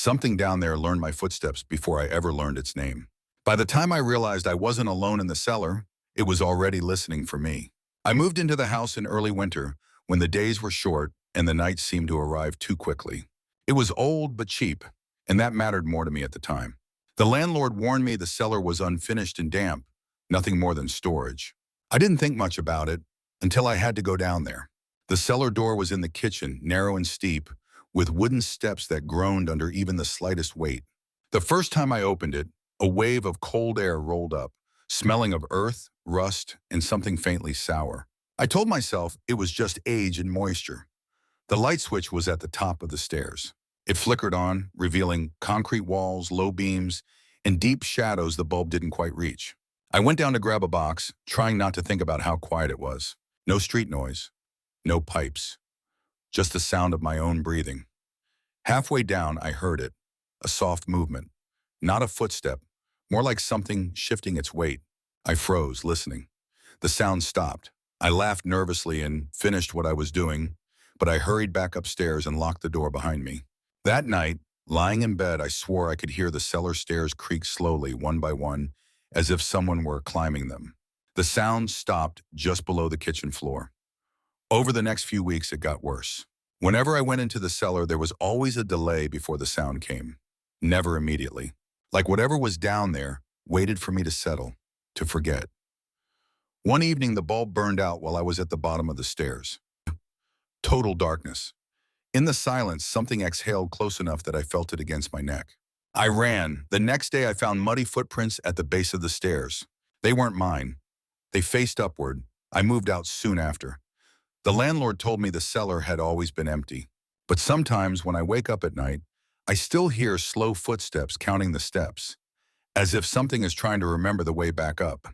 Something down there learned my footsteps before I ever learned its name. By the time I realized I wasn't alone in the cellar, it was already listening for me. I moved into the house in early winter when the days were short and the nights seemed to arrive too quickly. It was old but cheap, and that mattered more to me at the time. The landlord warned me the cellar was unfinished and damp, nothing more than storage. I didn't think much about it until I had to go down there. The cellar door was in the kitchen, narrow and steep, with wooden steps that groaned under even the slightest weight. The first time I opened it, a wave of cold air rolled up, smelling of earth, rust, and something faintly sour. I told myself it was just age and moisture. The light switch was at the top of the stairs. It flickered on, revealing concrete walls, low beams, and deep shadows the bulb didn't quite reach. I went down to grab a box, trying not to think about how quiet it was. No street noise, no pipes, just the sound of my own breathing. Halfway down, I heard it, a soft movement. Not a footstep, more like something shifting its weight. I froze, listening. The sound stopped. I laughed nervously and finished what I was doing, but I hurried back upstairs and locked the door behind me. That night, lying in bed, I swore I could hear the cellar stairs creak slowly, one by one, as if someone were climbing them. The sound stopped just below the kitchen floor. Over the next few weeks, it got worse. Whenever I went into the cellar, there was always a delay before the sound came. Never immediately. Like whatever was down there waited for me to settle, to forget. One evening, the bulb burned out while I was at the bottom of the stairs. Total darkness. In the silence, something exhaled close enough that I felt it against my neck. I ran. The next day, I found muddy footprints at the base of the stairs. They weren't mine. They faced upward. I moved out soon after. The landlord told me the cellar had always been empty. But sometimes when I wake up at night, I still hear slow footsteps counting the steps, as if something is trying to remember the way back up.